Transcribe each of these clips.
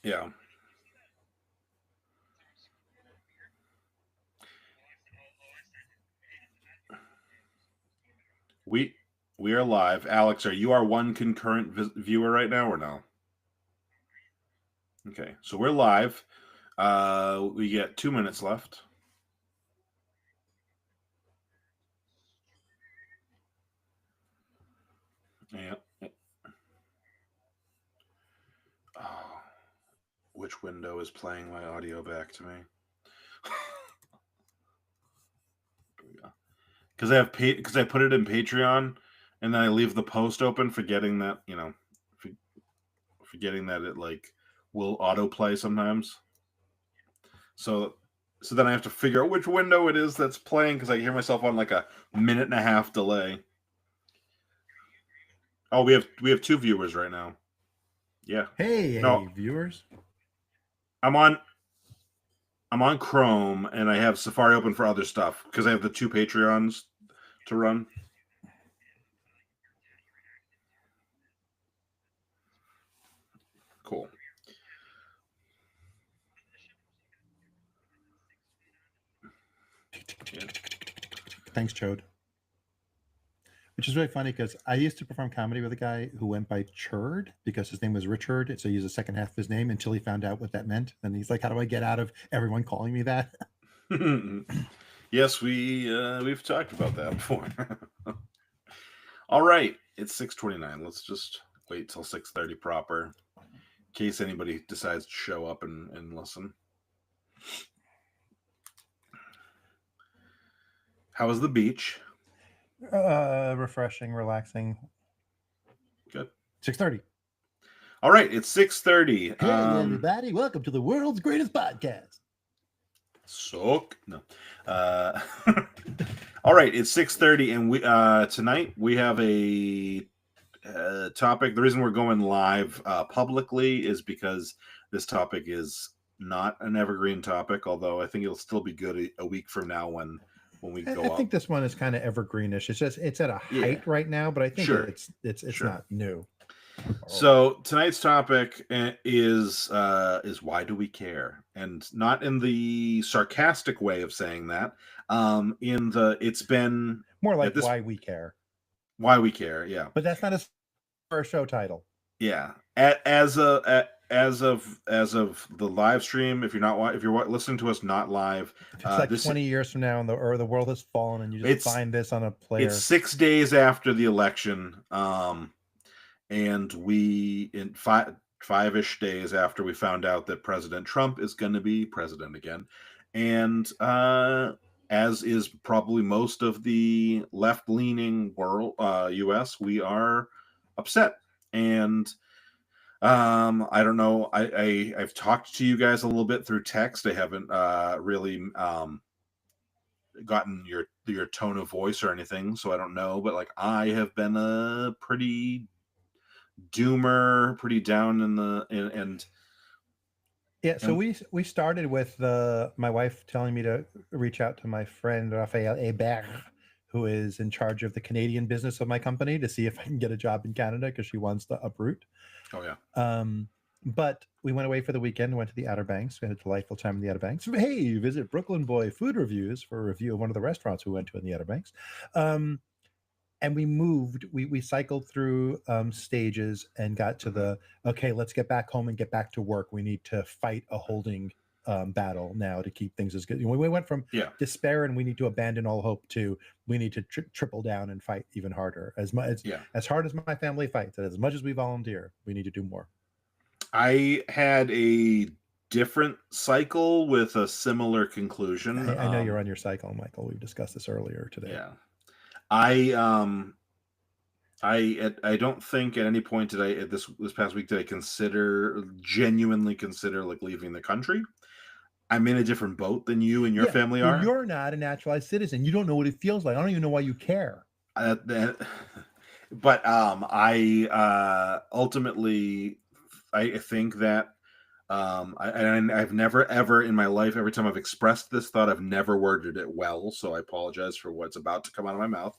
Yeah. We we are live. Alex, are you our one concurrent viewer right now or no? Okay, so we're live. We get 2 minutes left. Yeah. Oh, which window is playing my audio back to me? Because I put it in Patreon, and then I leave the post open, forgetting that forgetting that it like will autoplay sometimes. So then I have to figure out which window it is that's playing because I hear myself on like a 1.5 minute delay. Oh, we have 2 viewers right now. Yeah. Hey, viewers. I'm on Chrome and I have Safari open for other stuff because I have the 2 Patreons to run. Cool. Thanks, Chode. Which is really funny because I used to perform comedy with a guy who went by Churd because his name was Richard. So he used the second half of his name until he found out what that meant. And he's like, how do I get out of everyone calling me that? Yes, we've talked about that before. All right, it's 6:29. Let's just wait till 6:30 proper, in case anybody decides to show up and listen. How was the beach? Refreshing, relaxing. Good. 6:30. All right, it's 6:30. Hey, everybody! Welcome to the world's greatest podcast. Suck. No. All right, it's 6:30, and we tonight we have a topic. The reason we're going live publicly is because this topic is not an evergreen topic. Although I think it'll still be good a week from now when we go up. I think this one is kind of evergreenish. It's just it's at a height right now, but I think it's not new. So tonight's topic is why do we care, and not in the sarcastic way of saying that. It's been more like why we care. Why we care, yeah. But that's not a show title. Yeah, as of the live stream, if you're listening to us not live, it's like 20 years from now, and the world has fallen, and you just find this on a player. It's 6 days after the election, and we in 5-ish days after we found out that President Trump is going to be president again, and as is probably most of the left-leaning world, U.S., we are upset. And I don't know. I've talked to you guys a little bit through text. I haven't really gotten your tone of voice or anything, so I don't know. But like, I have been a pretty doomer, pretty down in the and. Yeah, so we started with my wife telling me to reach out to my friend Raphael Hébert, who is in charge of the Canadian business of my company, to see if I can get a job in Canada because she wants to uproot. Oh yeah. But we went away for the weekend, went to the Outer Banks. We had a delightful time in the Outer Banks. Hey, visit Brooklyn Boy Food Reviews for a review of one of the restaurants we went to in the Outer Banks. And we moved, we cycled through stages and got to okay, let's get back home and get back to work. We need to fight a holding battle now to keep things as good. We went from despair and we need to abandon all hope to we need to triple down and fight even harder. As hard as my family fights, and as much as we volunteer, we need to do more. I had a different cycle with a similar conclusion. I know you're on your cycle, Michael. We've discussed this earlier today. Yeah. I don't think at any point did I this past week did I genuinely consider like leaving the country. I'm in a different boat than you and your family are. You're not a naturalized citizen. You don't know what it feels like. I don't even know why you care. But I ultimately I think that I've never ever in my life, every time I've expressed this thought, I've never worded it well, so I apologize for what's about to come out of my mouth.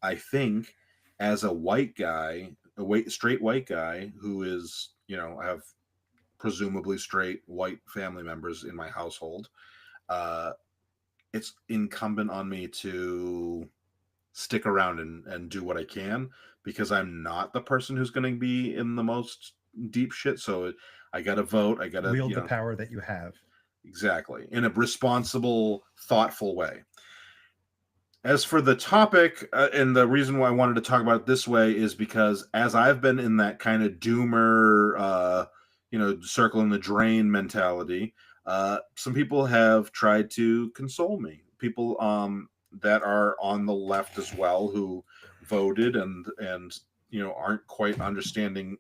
I think as a white guy, straight white guy who is, have presumably straight white family members in my household, it's incumbent on me to stick around and do what I can, because I'm not the person who's going to be in the most deep shit. So I got to vote. I got to wield the power that you have. Exactly, in a responsible, thoughtful way. As for the topic, and the reason why I wanted to talk about it this way is because as I've been in that kind of doomer, circle in the drain mentality, some people have tried to console me. People that are on the left as well, who voted and aren't quite understanding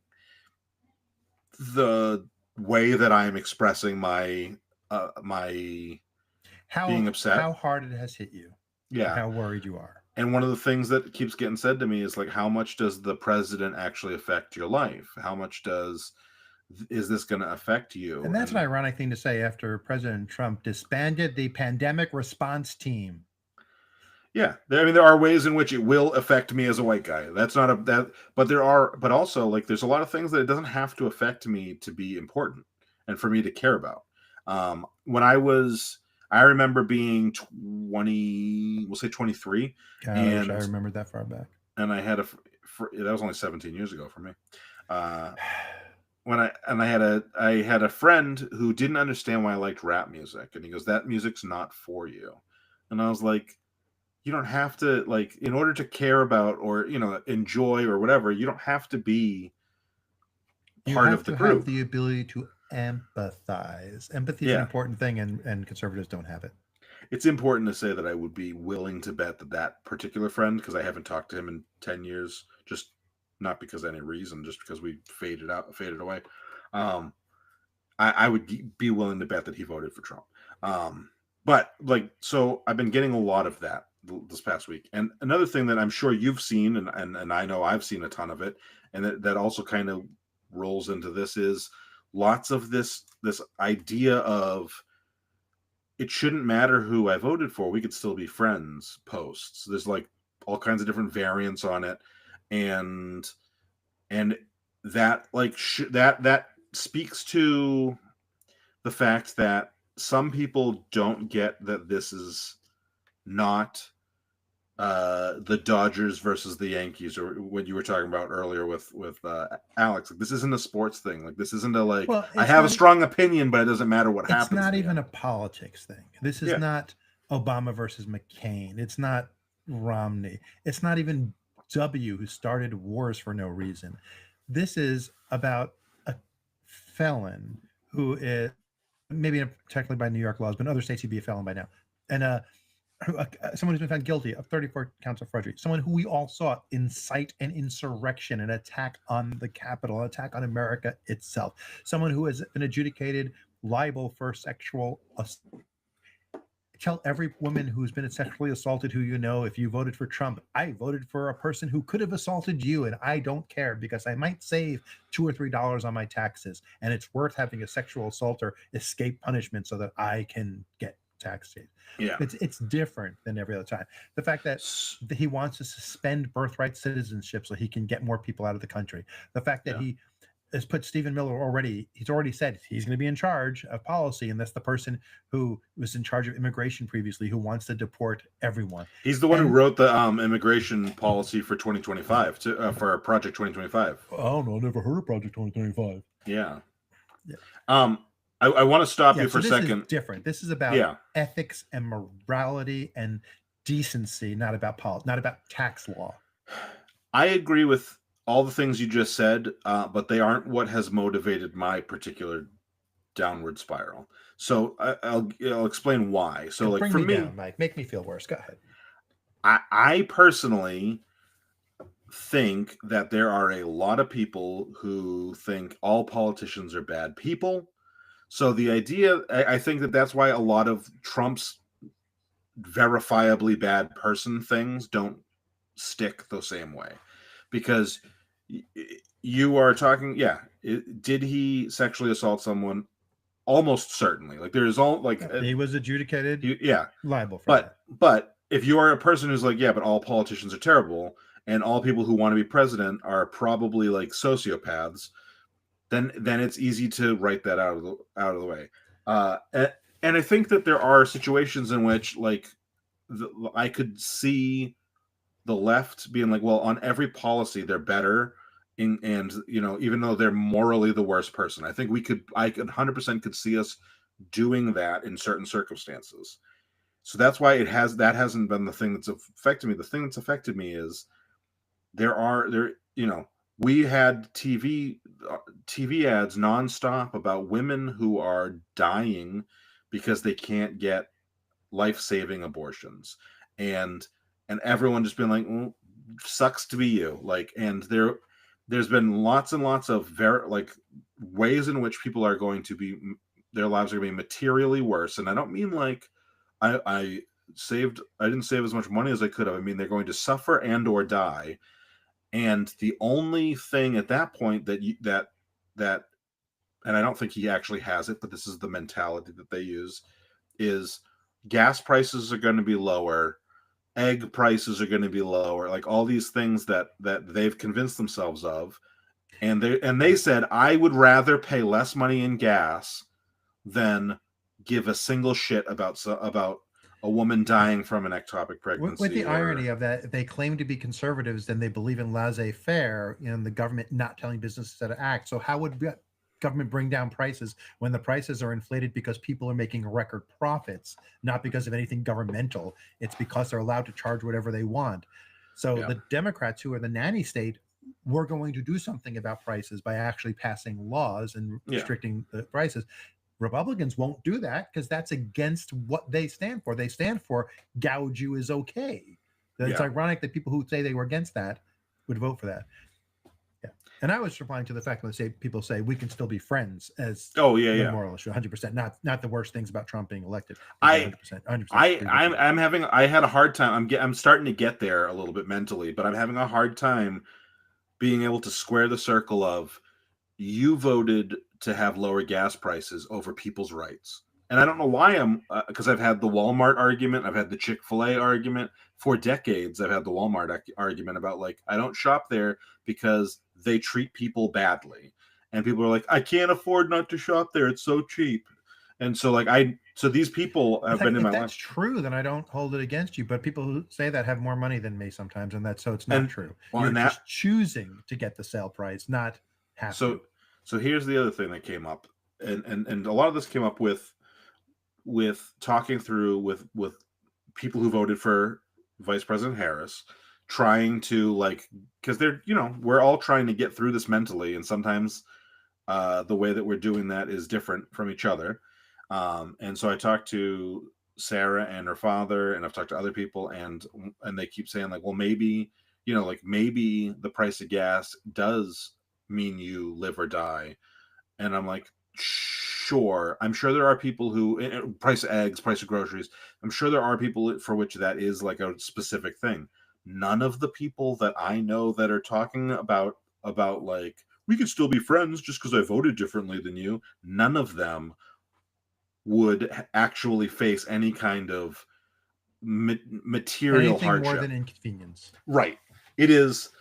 the way that I'm expressing my being upset. How hard it has hit you. Yeah. How worried you are. And one of the things that keeps getting said to me is like, how much does the president actually affect your life? How much is this going to affect you? And that's an ironic thing to say after President Trump disbanded the pandemic response team. Yeah, there are ways in which it will affect me as a white guy. That's not but also like there's a lot of things that it doesn't have to affect me to be important and for me to care about. When I remember being 20, we'll say 23. God, I wish I remembered that far back. And I had that was only 17 years ago for me. I had a friend who didn't understand why I liked rap music, and he goes, "That music's not for you." And I was like, you don't have to, like, in order to care about or enjoy or whatever, you don't have to be part of the group. You have the ability to empathize. Empathy is an important thing, and conservatives don't have it. It's important to say that I would be willing to bet that particular friend, because I haven't talked to him in 10 years, just not because of any reason, just because we faded away. I would be willing to bet that he voted for Trump. But so I've been getting a lot of that this past week. And another thing that I'm sure you've seen, and I know I've seen a ton of it, and that also kind of rolls into this, is lots of this idea of it shouldn't matter who I voted for, we could still be friends posts. There's like all kinds of different variants on it. And that that speaks to the fact that some people don't get that this is not the Dodgers versus the Yankees, or what you were talking about earlier with Alex. Like, this isn't a sports thing. Like, this isn't a I have a strong opinion, but it doesn't matter what happens. It's not even a politics thing. This is not Obama versus McCain. It's not Romney. It's not even W, who started wars for no reason. This is about a felon who is maybe technically by New York laws, but in other states he'd be a felon by now. And someone who's been found guilty of 34 counts of forgery, someone who we all saw incite an insurrection, an attack on the Capitol, an attack on America itself, someone who has been adjudicated liable for sexual assault. Tell every woman who's been sexually assaulted who you know, if you voted for Trump, I voted for a person who could have assaulted you, and I don't care because I might save $2 or $3 on my taxes, and it's worth having a sexual assaulter escape punishment so that I can get tax saved. Yeah, it's different than every other time. The fact that he wants to suspend birthright citizenship so he can get more people out of the country. The fact that he has put Stephen Miller he's already said he's going to be in charge of policy, and that's the person who was in charge of immigration previously, who wants to deport everyone. He's the one who wrote the immigration policy for 2025 for Project 2025. Oh no, I never heard of Project 2025. Yeah. I want to stop you for a second. Is different. This is about ethics and morality and decency, not about not about tax law. I agree with all the things you just said, but they aren't what has motivated my particular downward spiral. So I'll explain why. So, like, for me, down, Mike, make me feel worse. Go ahead. I personally think that there are a lot of people who think all politicians are bad people. So the idea, I think that's why a lot of Trump's verifiably bad person things don't stick the same way, because you are talking, did he sexually assault someone? Almost certainly. Like, there's all he was adjudicated liable for that. But if you are a person who's like, but all politicians are terrible and all people who want to be president are probably like sociopaths, then it's easy to write that out of the way. And I think that there are situations in which like I could see the left being like, well, on every policy they're better and even though they're morally the worst person. I could 100% could see us doing that in certain circumstances. So that's why that hasn't been the thing that's affected me. The thing that's affected me is we had TV ads nonstop about women who are dying because they can't get life-saving abortions, and everyone just been like, well, sucks to be you. Like, and there's been lots and lots of ways in which people are going to be, their lives are going to be materially worse. And I don't mean like I didn't save as much money as I could have. I mean, they're going to suffer and or die. And the only thing at that point that and I don't think he actually has it, but this is the mentality that they use, is gas prices are going to be lower, egg prices are going to be lower, like all these things that they've convinced themselves of. And they said, I would rather pay less money in gas than give a single shit about a woman dying from an ectopic pregnancy. With the irony of that, if they claim to be conservatives, then they believe in laissez-faire and the government not telling businesses how to act. So how would government bring down prices when the prices are inflated because people are making record profits, not because of anything governmental? It's because they're allowed to charge whatever they want. So the Democrats, who are the nanny state, were going to do something about prices by actually passing laws and restricting the prices. Republicans won't do that because that's against what they stand for. They stand for gouge you is okay. It's ironic that people who say they were against that would vote for that. Yeah. And I was replying to the fact that people say we can still be friends as moral issue, 100%. Not the worst things about Trump being elected. 100%. I had a hard time. I'm starting to get there a little bit mentally, but I'm having a hard time being able to square the circle of, you voted to have lower gas prices over people's rights. And I don't know why because I've had the Walmart argument. I've had the Chick-fil-A argument for decades. I've had the Walmart argument about like, I don't shop there because they treat people badly. And people are like, I can't afford not to shop there. It's so cheap. And so these people have been in my life. If that's true, then I don't hold it against you. But people who say that have more money than me sometimes. And so it's not true. You're just choosing to get the sale price, not have to. So here's the other thing that came up, and a lot of this came up with talking through with people who voted for Vice President Harris, trying to because we're all trying to get through this mentally, and sometimes the way that we're doing that is different from each other. And so I talked to Sarah and her father, and I've talked to other people, and they keep saying like, well, maybe maybe the price of gas does mean you live or die. And I'm like, sure. I'm sure there are people who price of eggs, price of groceries. I'm sure there are people for which that is like a specific thing. None of the people that I know that are talking about like, we could still be friends just because I voted differently than you. None of them would actually face any kind of material hardship. More than inconvenience. Right. It is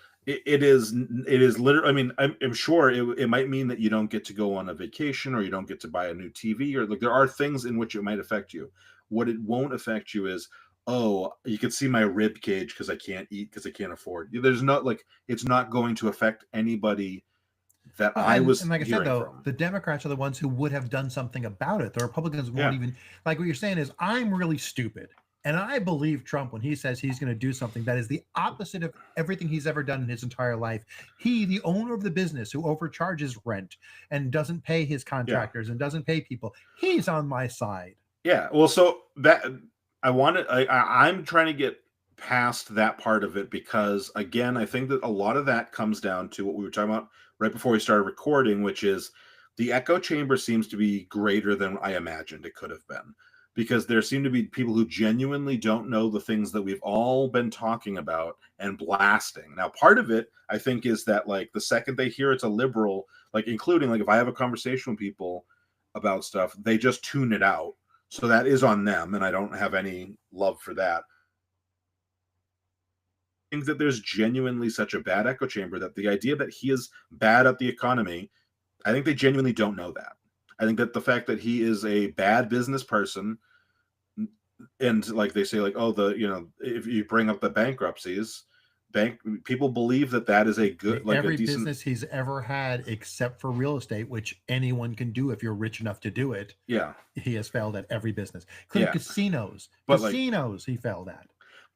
literally, I mean, I'm sure it might mean that you don't get to go on a vacation, or you don't get to buy a new TV, or like there are things in which it might affect you. What it won't affect you is, oh, you can see my rib cage because I can't eat because I can't afford. There's not it's not going to affect anybody that I was. And like I said, though, the Democrats are the ones who would have done something about it. The Republicans won't even, like what you're saying is, I'm really stupid. And I believe Trump when he says he's going to do something that is the opposite of everything he's ever done in his entire life. He, the owner of the business who overcharges rent and doesn't pay his contractors and doesn't pay people, he's on my side. Yeah. Well, so that I'm trying to get past that part of it because, again, I think that a lot of that comes down to what we were talking about right before we started recording, which is the echo chamber seems to be greater than I imagined it could have been. Because there seem to be people who genuinely don't know the things that we've all been talking about and blasting. Now, part of it, I think, is that like the second they hear it's a liberal, like including like if I have a conversation with people about stuff, they just tune it out. So that is on them, and I don't have any love for that. I think that there's genuinely such a bad echo chamber that the idea that he is bad at the economy I think they genuinely don't know that. I think that the fact that he is a bad business person, and like they say, like, oh, if you bring up the bankruptcies, people believe that that is a good, like a Every decent, business he's ever had, except for real estate, which anyone can do if you're rich enough to do it, yeah, he has failed at every business. Including yeah. casinos. But like, Casinos he failed at.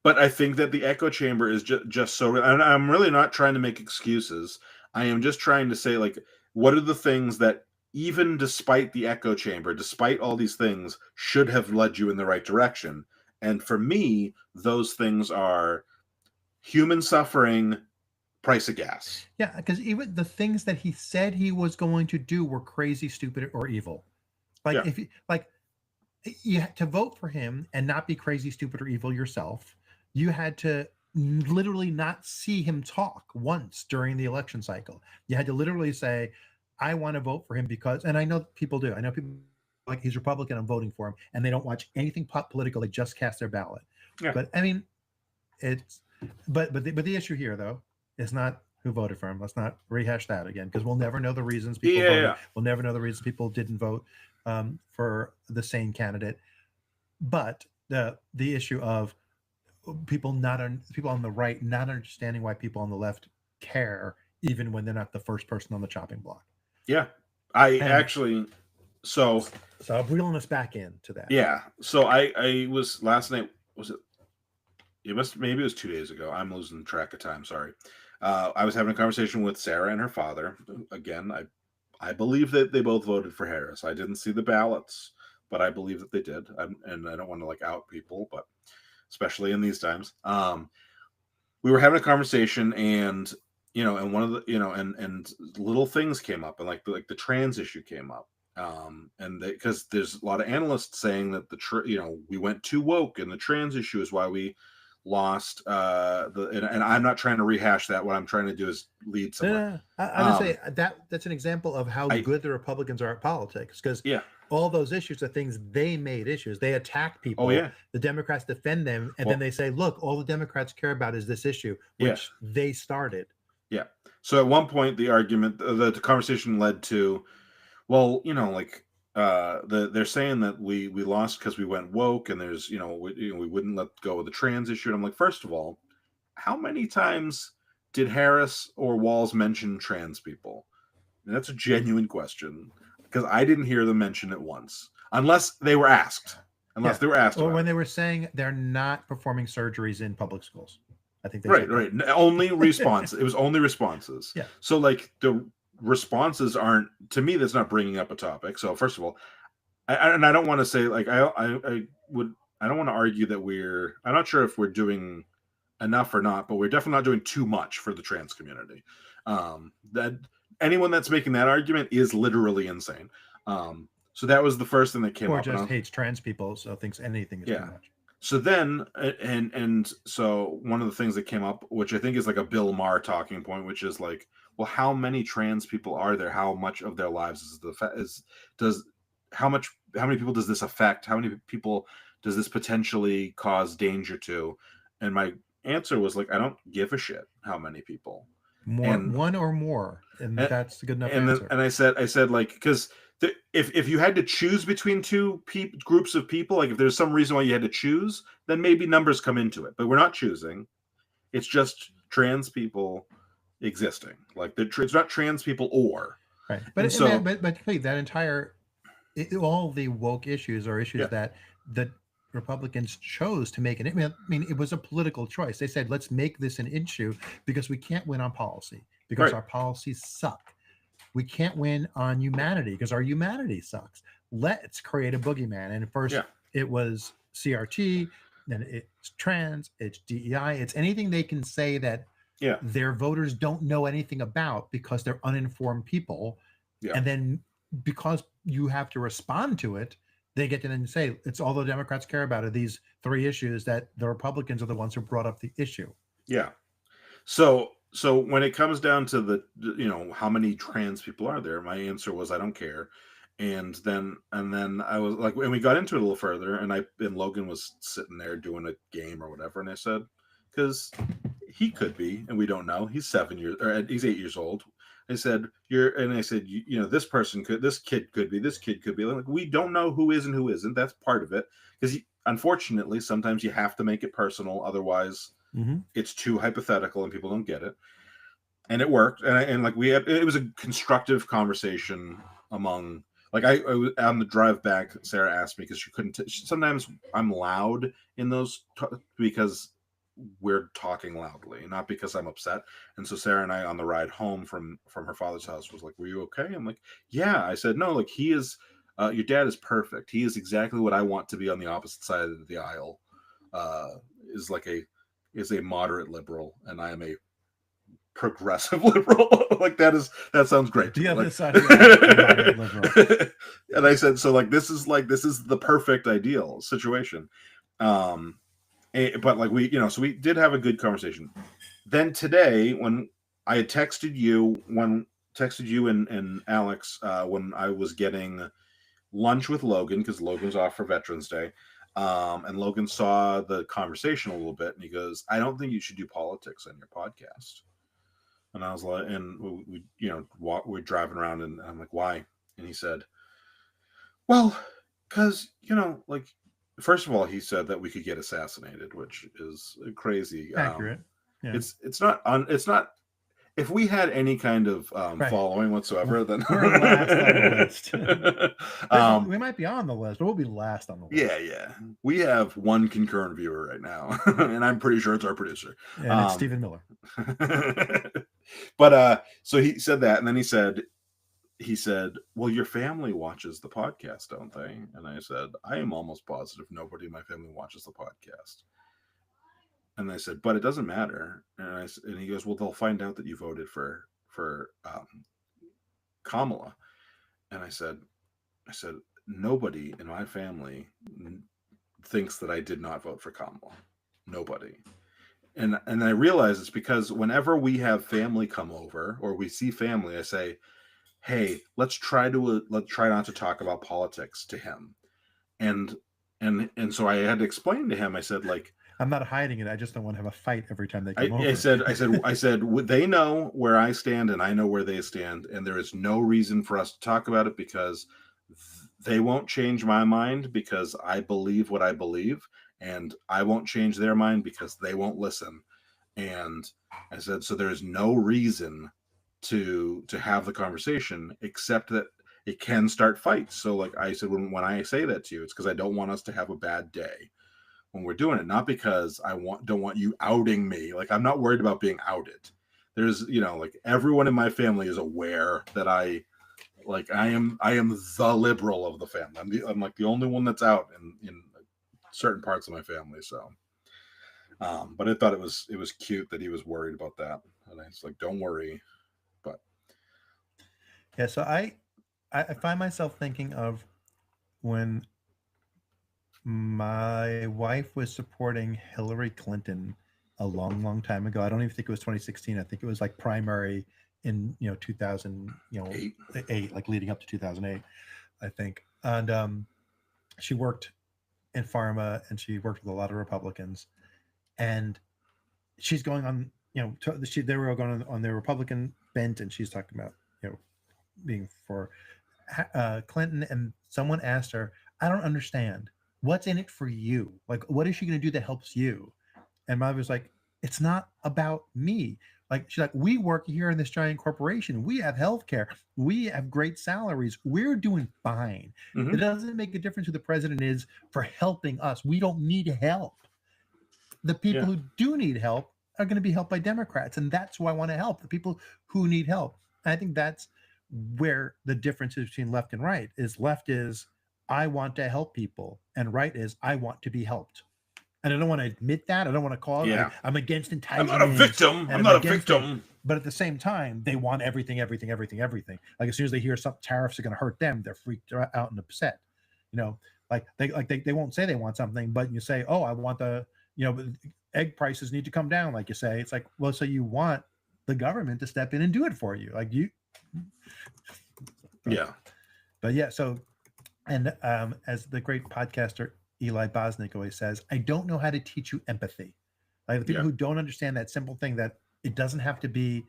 but I think that the echo chamber is just so. And I'm really not trying to make excuses. I am just trying to say, like, what are the things that, even despite the echo chamber, despite all these things, should have led you in the right direction? And for me, those things are human suffering, price of gas. Yeah, because even the things that he said he was going to do were crazy, stupid, or evil. Like Yeah, if you like you had to vote for him and not be crazy, stupid, or evil yourself, you had to literally not see him talk once during the election cycle. You had to literally say, I want to vote for him because, and I know people do. I know people like he's Republican, I'm voting for him, and they don't watch anything political. They just cast their ballot. yeah, But I mean, it's but the issue here though is not who voted for him. Let's not rehash that again because we'll never know the reasons people voted. yeah. We'll never know the reasons people didn't vote for the same candidate. But the issue of people on the right not understanding why people on the left care, even when they're not the first person on the chopping block. Yeah. I And actually, so I'm reeling us back into that. yeah. So I was last night. Was it? Maybe it was 2 days ago. I'm losing track of time. Sorry. I was having a conversation with Sarah and her father. Again, I believe that they both voted for Harris. I didn't see the ballots, but I believe that they did. And I don't want to like out people, but especially in these times. We were having a conversation, and and one of the and little things came up, and like the trans issue came up, and because there's a lot of analysts saying that we went too woke, and the trans issue is why we lost and I'm not trying to rehash that. What I'm trying to do is lead somewhere. I would say that's an example of how good the Republicans are at politics because yeah. all those issues are things they made issues. They attack people. Oh yeah. The Democrats defend them, and then they say, "Look, all the Democrats care about is this issue, which they started." Yeah. So at one point, the argument, the conversation led to, well, like they're saying that we lost because we went woke, and there's we wouldn't let go of the trans issue. And I'm like, first of all, how many times did Harris or Walz mention trans people? And that's a genuine question because I didn't hear them mention it once, unless they were asked. They were asked, or when they were saying they're not performing surgeries in public schools. I think they right. Only response. It was only responses. Yeah. So like the responses aren't, to me, that's not bringing up a topic. So first of all, I don't want to say like I don't want to argue that I'm not sure if we're doing enough or not, but we're definitely not doing too much for the trans community. That anyone that's making that argument is literally insane. So that was the first thing that came up. Or just hates trans people, so thinks anything is too much. So then, and so one of the things that came up, which I think is like a Bill Maher talking point, which is like, well, how many trans people are there? How much of their lives how many people does this affect? How many people does this potentially cause danger to? And my answer was like, I don't give a shit how many people. One or more, and that's a good enough answer. And I said like, because if you had to choose between two groups of people, like if there's some reason why you had to choose, then maybe numbers come into it. But we're not choosing. It's just trans people existing. Like it's not trans people or right. But hey, that entire all the woke issues are issues that the Republicans chose to make it. I mean, it was a political choice. They said, let's make this an issue because we can't win on policy because our policies suck. We can't win on humanity because our humanity sucks. Let's create a boogeyman. And first it was CRT, then it's trans, it's DEI, it's anything they can say that their voters don't know anything about because they're uninformed people. Yeah. And then because you have to respond to it, they get to then say it's all the Democrats care about are these three issues that the Republicans are the ones who brought up the issue. Yeah. So when it comes down to the, how many trans people are there, my answer was, I don't care. And then I was like, and we got into it a little further, and Logan was sitting there doing a game or whatever. And I said, because he could be, and we don't know. He's 8 years old. I said, this person could, this kid could be, this kid could be. Like, we don't know who is and who isn't. That's part of it. Because unfortunately, sometimes you have to make it personal. Otherwise, it's too hypothetical and people don't get it. And it worked. And like it was a constructive conversation among, like, I on the drive back, Sarah asked me because she couldn't, sometimes I'm loud in those because we're talking loudly, not because I'm upset. And so Sarah and I on the ride home from her father's house was like, "Were you okay?" I'm like, "Yeah." I said, "No, like, he is, your dad is perfect. He is exactly what I want to be on the opposite side of the aisle. Is a moderate liberal, and I am a progressive liberal." Like, that sounds great. The other like, side of the liberal. And I said, so like this is the perfect ideal situation. But like so we did have a good conversation. Then today, when I had texted you and Alex when I was getting lunch with Logan, because Logan's off for Veterans Day, and Logan saw the conversation a little bit, and he goes, "I don't think you should do politics on your podcast." And I was like, and we we're driving around, and I'm like, "Why?" And he said, "Well, because like." First of all, he said that we could get assassinated, which is crazy. Accurate. Yeah. It's not. If we had any kind of following whatsoever, then we're last on the list. We might be on the list, but we'll be last on the list. Yeah. We have one concurrent viewer right now, and I'm pretty sure it's our producer. And it's Stephen Miller. But so he said that, and then he said, "Well, your family watches the podcast, don't they?" And I said, "I am almost positive nobody in my family watches the podcast." And I said, "But it doesn't matter." And he goes, "Well, they'll find out that you voted for Kamala." And I said, "Nobody in my family thinks that I did not vote for Kamala. Nobody." And I realize it's because whenever we have family come over or we see family, I say, "Hey, let's try not to talk about politics to him." And so I had to explain to him. I said, like, I'm not hiding it. I just don't want to have a fight every time they come over. I said, they know where I stand and I know where they stand, and there is no reason for us to talk about it because they won't change my mind because I believe what I believe, and I won't change their mind because they won't listen. And I said, so there is no reason to have the conversation except that it can start fights. So like I said, when I say that to you, it's because I don't want us to have a bad day when we're doing it, not because I don't want you outing me. Like, I'm not worried about being outed. There's, like, everyone in my family is aware that I am the liberal of the family. I'm like the only one that's out in certain parts of my family. So, but I thought it was cute that he was worried about that, and I was like, don't worry. But yeah, so I find myself thinking of when my wife was supporting Hillary Clinton a long time ago. I don't even think it was 2016. I think it was like primary in 2008, like leading up to 2008, I think. And she worked in pharma and she worked with a lot of Republicans. And she's going on, they were going on their Republican bent, and she's talking about being for Clinton. And someone asked her, "I don't understand. What's in it for you? Like, what is she going to do that helps you?" And my was like, "It's not about me." Like, she's like, "We work here in this giant corporation. We have healthcare. We have great salaries. We're doing fine. Mm-hmm. It doesn't make a difference who the president is for helping us. We don't need help. The people who do need help are going to be helped by Democrats. And that's who I want to help, the people who need help." And I think that's where the difference is between left and right. Is left is, I want to help people, and right is, I want to be helped. And I don't want to admit that. I don't want to call it. I'm against entitlement. I'm not a victim. I'm not a victim. But at the same time, they want everything. Like, as soon as they hear some tariffs are going to hurt them, they're freaked out and upset. Like they won't say they want something, but you say, "Oh, I want the egg prices need to come down." Like you say, it's like, well, so you want the government to step in and do it for you, like you. But yeah, so. And as the great podcaster Eli Bosnick always says, I don't know how to teach you empathy. Like, the people who don't understand that simple thing, that it doesn't have to be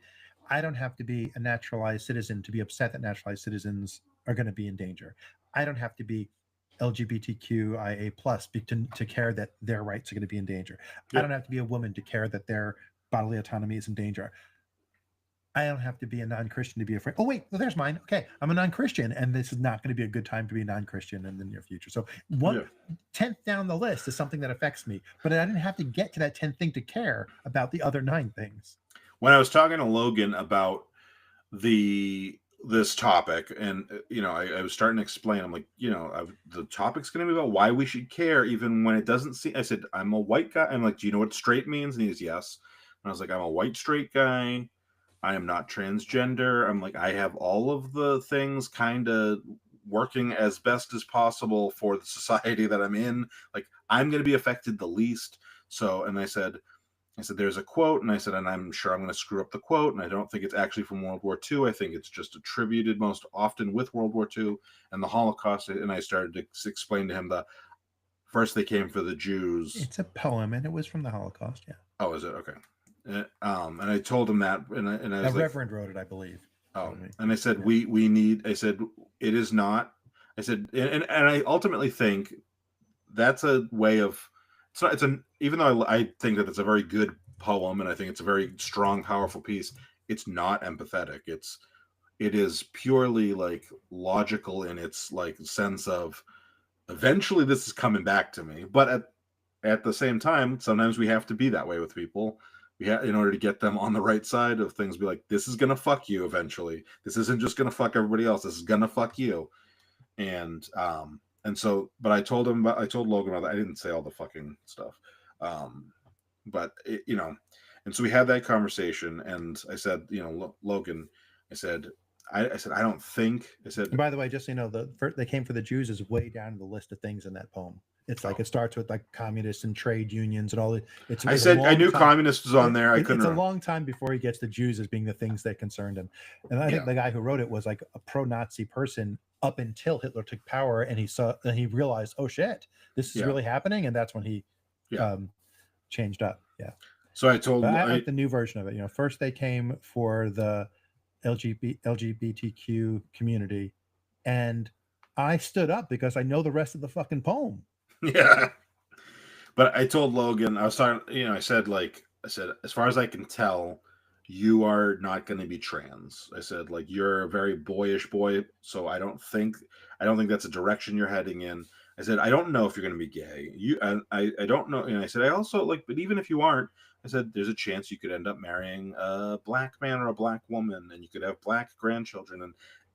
I don't have to be a naturalized citizen to be upset that naturalized citizens are going to be in danger. I don't have to be LGBTQIA plus to care that their rights are going to be in danger. I Yep. don't have to be a woman to care that their bodily autonomy is in danger. I don't have to be a non-Christian to be afraid. Oh wait, well, there's mine. Okay, I'm a non-Christian, and this is not going to be a good time to be a non-Christian in the near future. So Yeah. 10th down the list is something that affects me, but I didn't have to get to that 10th thing to care about the other 9 things. When I was talking to Logan about this topic, and I was starting to explain, I'm like, the topic's going to be about why we should care even when it doesn't seem. I said, I'm a white guy. I'm like, do you know what straight means? And he's yes. And I was like, I'm a white straight guy. I am not transgender. I'm like, I have all of the things kind of working as best as possible for the society that I'm in. Like, I'm going to be affected the least. So, and I said, there's a quote, and I said, and I'm sure I'm going to screw up the quote, and I don't think it's actually from World War II. I think it's just attributed most often with World War II and the Holocaust. And I started to explain to him that first they came for the Jews. It's a poem, and it was from the Holocaust. Yeah. Oh, is it? Okay. And I told him that, and I was a reverend wrote it, I believe. Oh, and I said, we need. I said, it is not. I said, and I ultimately think that's a way of. Even though I think that it's a very good poem, and I think it's a very strong, powerful piece, it's not empathetic. It is purely like logical in its like sense of eventually this is coming back to me. But at the same time, sometimes we have to be that way with people. We have, in order to get them on the right side of things, be like, this is gonna fuck you eventually. This isn't just gonna fuck everybody else. This is gonna fuck you. And so, but I told Logan about that. I didn't say all the fucking stuff. But and so we had that conversation, and I said, Logan, I said, I don't think. I said, and by the way, just so you know, they came for the Jews is way down the list of things in that poem. It's like it starts with like communists and trade unions and all. I said I knew communists was on there. It's a long time before he gets the Jews as being the things that concerned him. And I think the guy who wrote it was like a pro-Nazi person up until Hitler took power, and he realized, oh shit, this is really happening, and that's when he changed up. Yeah. So I told I like the new version of it. First they came for the LGBTQ community, and I stood up because I know the rest of the fucking poem. Yeah. But I told Logan, I was talking, I said, as far as I can tell, you are not going to be trans. I said, like, you're a very boyish boy, so I don't think that's a direction you're heading in. I said, I don't know if you're going to be gay. I don't know. And I said, I also but even if you aren't, I said, there's a chance you could end up marrying a black man or a black woman, and you could have black grandchildren.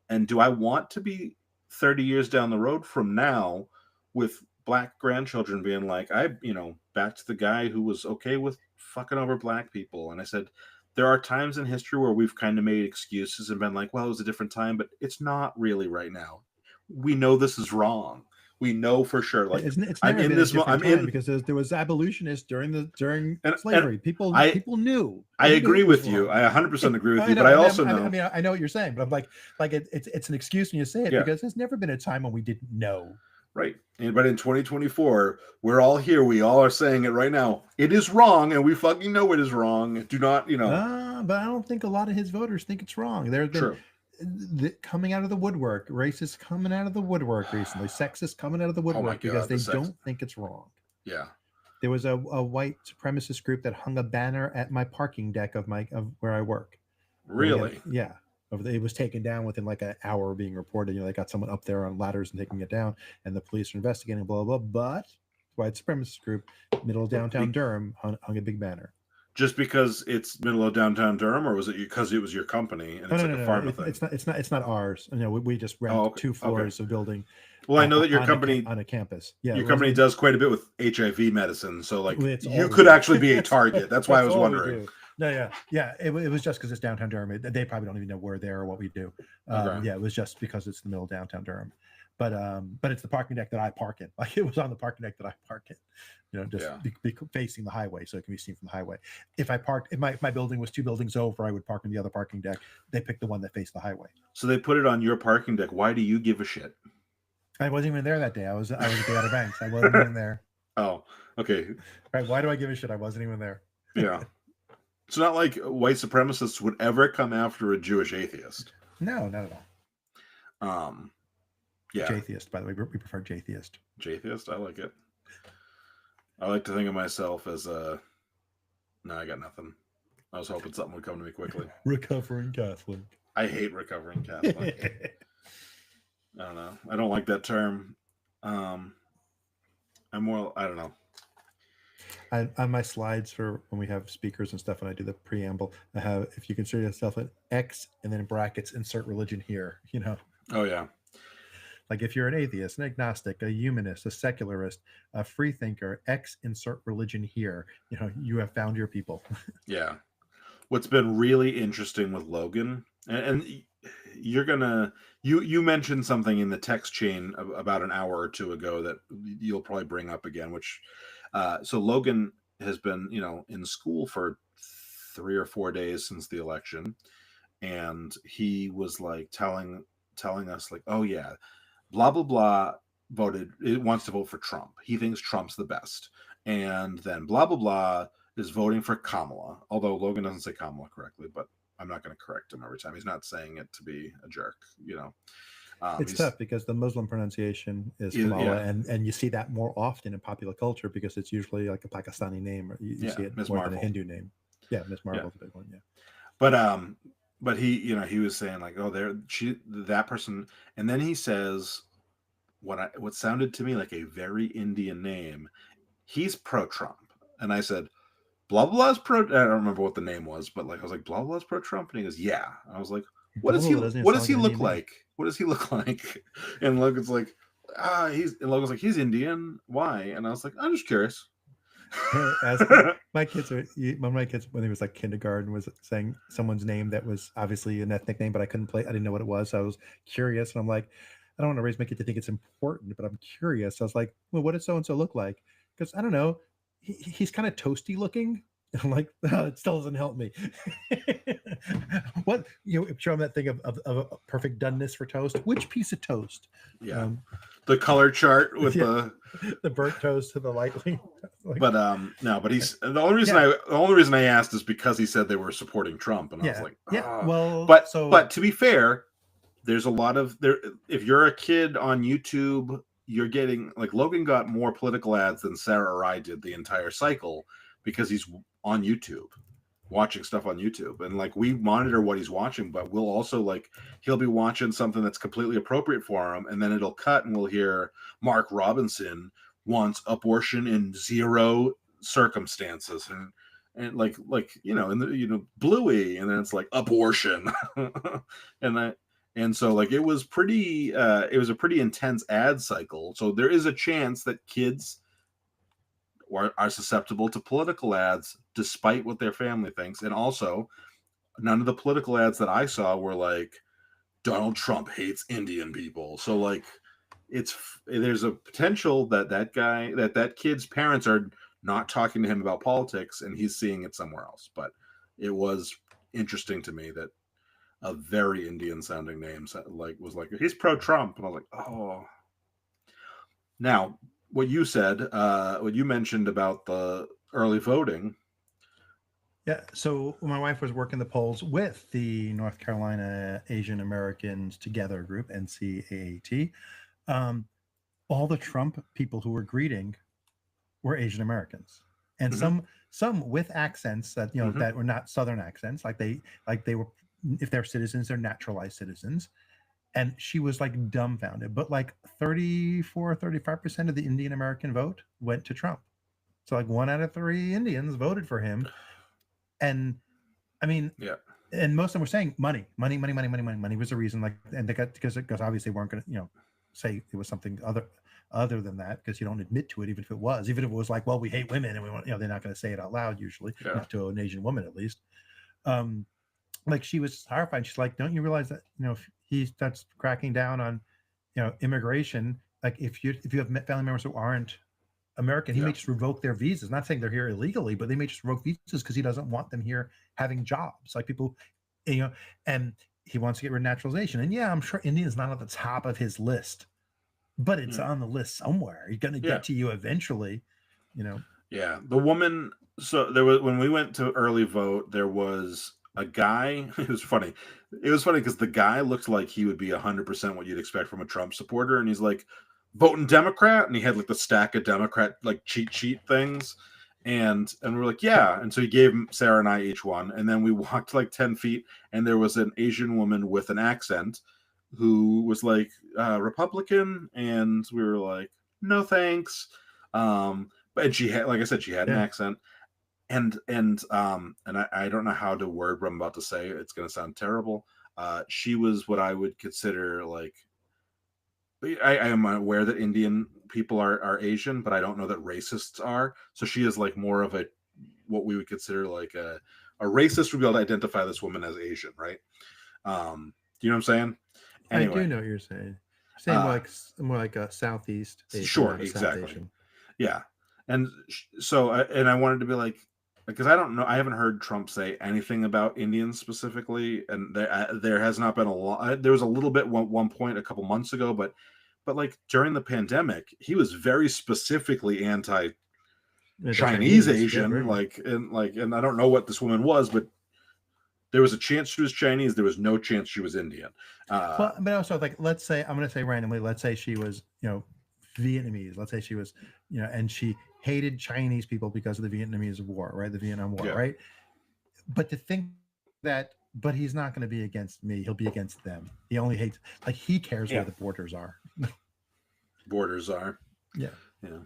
And do I want to be 30 years down the road from now with black grandchildren being like, back to the guy who was okay with fucking over black people? And I said, there are times in history where we've kind of made excuses and been like, well, it was a different time, but it's not really right now. We know this is wrong. We know for sure. Like, it's I'm in this. I'm in because there was abolitionists during slavery. People knew. I agree with you. I 100% agree with you. But I also know. I mean, I know what you're saying, but I'm like it's an excuse when you say it because there's never been a time when we didn't know. Right. But in 2024, we're all here. We all are saying it right now. It is wrong, and we fucking know it is wrong. Do not, But I don't think a lot of his voters think it's wrong. They're coming out of the woodwork. Racists coming out of the woodwork recently. Sexists coming out of the woodwork because they don't think it's wrong. Yeah. There was a white supremacist group that hung a banner at my parking deck of where I work. Really? Yeah. It was taken down within like an hour of being reported. They got someone up there on ladders and taking it down, and the police are investigating, blah, blah, blah. But white supremacist group, middle of downtown Durham, hung a big banner. Just because it's middle of downtown Durham, or was it because it was your company and it's a pharma thing? It's not ours. We just rent 2 floors of building. Well, I know that your company on a campus. Yeah, your company does quite a bit with HIV medicine, so like you could actually be a target. That's why I was wondering. No, yeah. It was just because it's downtown Durham. They probably don't even know we're there or what we do. Yeah, it was just because it's the middle of downtown Durham. But it's the parking deck that I park in. Like, it was on the parking deck that I park in. Be facing the highway, so it can be seen from the highway. If my building was 2 buildings over, I would park in the other parking deck. They picked the one that faced the highway. So they put it on your parking deck. Why do you give a shit? I wasn't even there that day. I was at the Outer Banks. I wasn't even there. Oh, okay. Right? Why do I give a shit? I wasn't even there. Yeah. It's not like white supremacists would ever come after a Jewish atheist. No, not at all. Yeah. Jatheist, by the way. We prefer Jatheist. Jatheist? I like it. I like to think of myself as a... No, I got nothing. I was hoping something would come to me quickly. Recovering Catholic. I hate recovering Catholic. I don't know. I don't like that term. I'm more... I don't know. On my slides for when we have speakers and stuff, and I do the preamble, I have, if you consider yourself an X and then in brackets, insert religion here, you know. Oh, yeah. Like if you're an atheist, an agnostic, a humanist, a secularist, a free thinker, X, insert religion here, you know, you have found your people. Yeah. What's been really interesting with Logan, and you're gonna, you mentioned something in the text chain about an hour or two ago that you'll probably bring up again, which, so Logan has been, you know, in school for 3 or 4 days since the election, and he was like telling us like, oh yeah, blah blah blah voted, it wants to vote for Trump. He thinks Trump's the best, and then blah blah blah is voting for Kamala. Although Logan doesn't say Kamala correctly, but I'm not going to correct him every time. He's not saying it to be a jerk, you know. It's tough because the Muslim pronunciation is Kamala, yeah. and you see that more often in popular culture because it's usually like a Pakistani name, or you see it Ms. more Marvel. than a Hindu name. Yeah, Miss Marvel's a big one. Yeah, but he, you know, he was saying like, oh, that person, and then he says what sounded to me like a very Indian name. He's pro-Trump, and I said, blah blah's pro. I don't remember what the name was, but like I was like, blah blah's pro-Trump, and he goes, yeah. And I was like, what does he look like? What does he look like? And Logan's like, and Logan's like, he's Indian. Why? And I was like, I'm just curious. As my kids one of my kids, when he was like kindergarten, was saying someone's name that was obviously an ethnic name, but I didn't know what it was. So I was curious, and I'm like, I don't want to raise my kid to think it's important, but I'm curious. So I was like, well, what does so and so look like? Because I don't know, he's kind of toasty looking. And I'm like, oh, it still doesn't help me. What, you know, show him that thing of a perfect doneness for toast. Which piece of toast? Yeah, the color chart with the burnt toast to the lightly. Like, but no, but he's the only reason I asked is because he said they were supporting Trump, and I was like, well, but to be fair, there's a lot of there. If you're a kid on YouTube, you're getting like Logan got more political ads than Sarah or I did the entire cycle because he's on YouTube, watching stuff on YouTube, and like we monitor what he's watching, but we'll also like he'll be watching something that's completely appropriate for him, and then it'll cut, and we'll hear Mark Robinson wants abortion in 0 circumstances, and like you know, and the Bluey, and then it's like abortion, and so like it was a pretty intense ad cycle. So there is a chance that kids are susceptible to political ads despite what their family thinks. And also, none of the political ads that I saw were like Donald Trump hates Indian people. So like there's a potential that kid's parents are not talking to him about politics and he's seeing it somewhere else. But it was interesting to me that a very Indian sounding name was like he's pro-Trump, and I was like, oh. Now, what you said, what you mentioned about the early voting. Yeah, so my wife was working the polls with the North Carolina Asian Americans Together group, NCAAT. All the Trump people who were greeting were Asian Americans, and some with accents that that were not Southern accents, like they were, if they're citizens, they're naturalized citizens. And she was like dumbfounded, but like 35% of the Indian American vote went to Trump. So like 1 out of 3 Indians voted for him. And I mean, yeah. And most of them were saying money was the reason. Like, and they got, because obviously weren't going to, say it was something other than that, because you don't admit to it, even if it was like, well, we hate women and we want, they're not going to say it out loud usually, not to an Asian woman at least. Like she was horrified. She's like, don't you realize that, if he starts cracking down on, immigration, like if you have family members who aren't American, he may just revoke their visas. Not saying they're here illegally, but they may just revoke visas because he doesn't want them here having jobs. Like people, and he wants to get rid of naturalization. And I'm sure India is not at the top of his list, but it's on the list somewhere. He's going to get to you eventually, Yeah, the woman. So there was when we went to early vote, there was a guy. It was funny. It was funny because the guy looked like he would be 100% what you'd expect from a Trump supporter, and he's like voting Democrat, and he had like the stack of Democrat like cheat sheet things, and we're like, yeah, and so he gave Sarah and I each one, and then we walked like 10 feet, and there was an Asian woman with an accent who was like Republican, and we were like, no thanks. And she had, like I said, she had an Yeah. accent, and I don't know how to word what I'm about to say. It's going to sound terrible. She was what I would consider like. I am aware that Indian people are Asian, but I don't know that racists are. So she is like more of a what we would consider like a racist would be able to identify this woman as Asian, right? Do you know what I'm saying? I do Anyway, know what you're saying. You're saying uh, more like a Southeast Asian, sure, not a South exactly. Asian. Yeah, and so and I wanted to be like because I don't know, I haven't heard Trump say anything about Indians specifically, and there has not been a lot. There was a little bit one point a couple months ago, but like during the pandemic, he was very specifically anti The Chinese Chinese, yeah, Asian, very much. and I don't know what this woman was, but there was a chance she was Chinese. There was no chance she was Indian. Well, but also like, let's say I'm going to say randomly, let's say she was, Vietnamese. Let's say she was, and she hated Chinese people because of the Vietnamese War, right? The Vietnam War, Yeah, right? But to think that, but he's not going to be against me. He'll be against them. He only hates, like, he cares yeah. where the borders are. Borders are. Yeah. Yeah.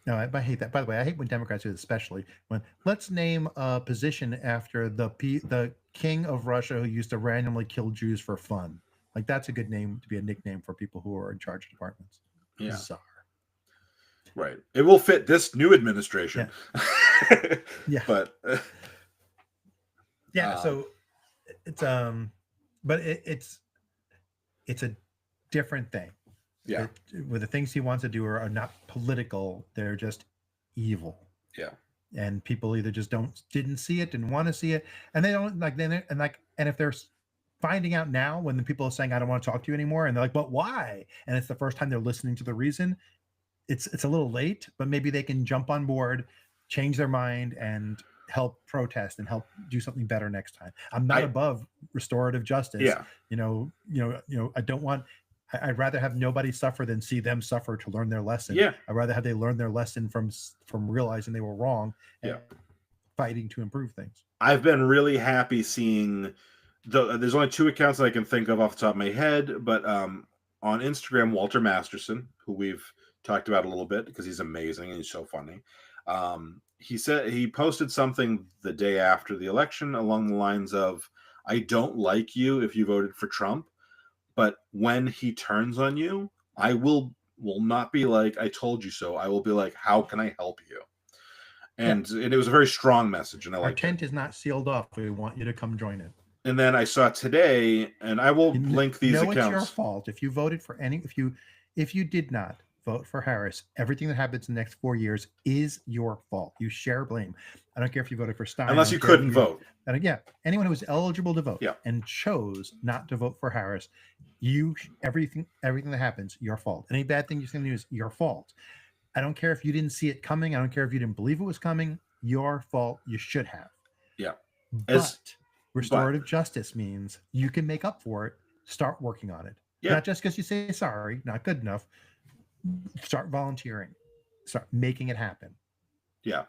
No, I hate that. By the way, I hate when Democrats do this, especially when let's name a position after the king of Russia who used to randomly kill Jews for fun. Like that's a good name to be a nickname for people who are in charge of departments. Yeah. Bizarre. Right. It will fit this new administration. Yeah. Yeah. But yeah. So it's but it's a different thing. Yeah. Where the things he wants to do are not political; they're just evil. Yeah. And people either just didn't see it, didn't want to see it, and they don't like. Then and if they're finding out now when the people are saying I don't want to talk to you anymore, and they're like, but why? And it's the first time they're listening to the reason. It's a little late, but maybe they can jump on board, change their mind, and help protest and help do something better next time. I'm not above restorative justice. Yeah. I don't want. I'd rather have nobody suffer than see them suffer to learn their lesson. Yeah. I'd rather have they learn their lesson from realizing they were wrong and fighting to improve things. I've been really happy seeing there's only 2 accounts that I can think of off the top of my head, but on Instagram, Walter Masterson, who we've talked about a little bit because he's amazing and he's so funny. He said he posted something the day after the election along the lines of, I don't like you if you voted for Trump, but when he turns on you, I will not be like, I told you so. I will be like, how can I help you? And it was a very strong message, and I like our tent is not sealed off. We want you to come join it. And then I saw today, and I will link these accounts. It's your fault if you voted for if you did not vote for Harris. Everything that happens in the next 4 years is your fault. You share blame. I don't care if you voted for Stein, unless you couldn't vote. And anyone who was eligible to vote and chose not to vote for Harris, everything that happens, your fault. Any bad thing you're going to do is your fault. I don't care if you didn't see it coming. I don't care if you didn't believe it was coming. Your fault. You should have. Yeah. But restorative justice means you can make up for it. Start working on it. Yeah. Not just because you say sorry, not good enough. Start volunteering. Start making it happen. Yeah.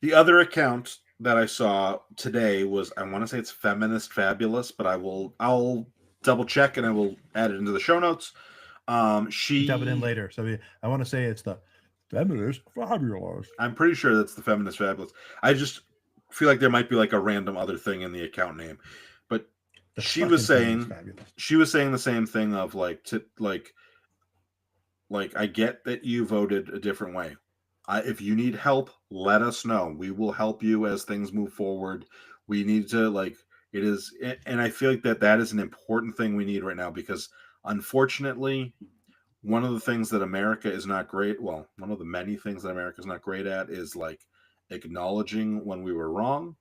The other account that I saw today was, I want to say it's Feminist Fabulous, but I'll double check and I will add it into the show notes. She dub it in later. So I want to say it's the Feminist Fabulous. I'm pretty sure that's the Feminist Fabulous. I just feel like there might be like a random other thing in the account name, but she was saying the same thing of like I get that you voted a different way. If you need help, let us know. We will help you as things move forward. We need to it is, and I feel like that is an important thing we need right now, because unfortunately, one of the things that America is not great, well, one of the many things that America is not great at is like acknowledging when we were wrong.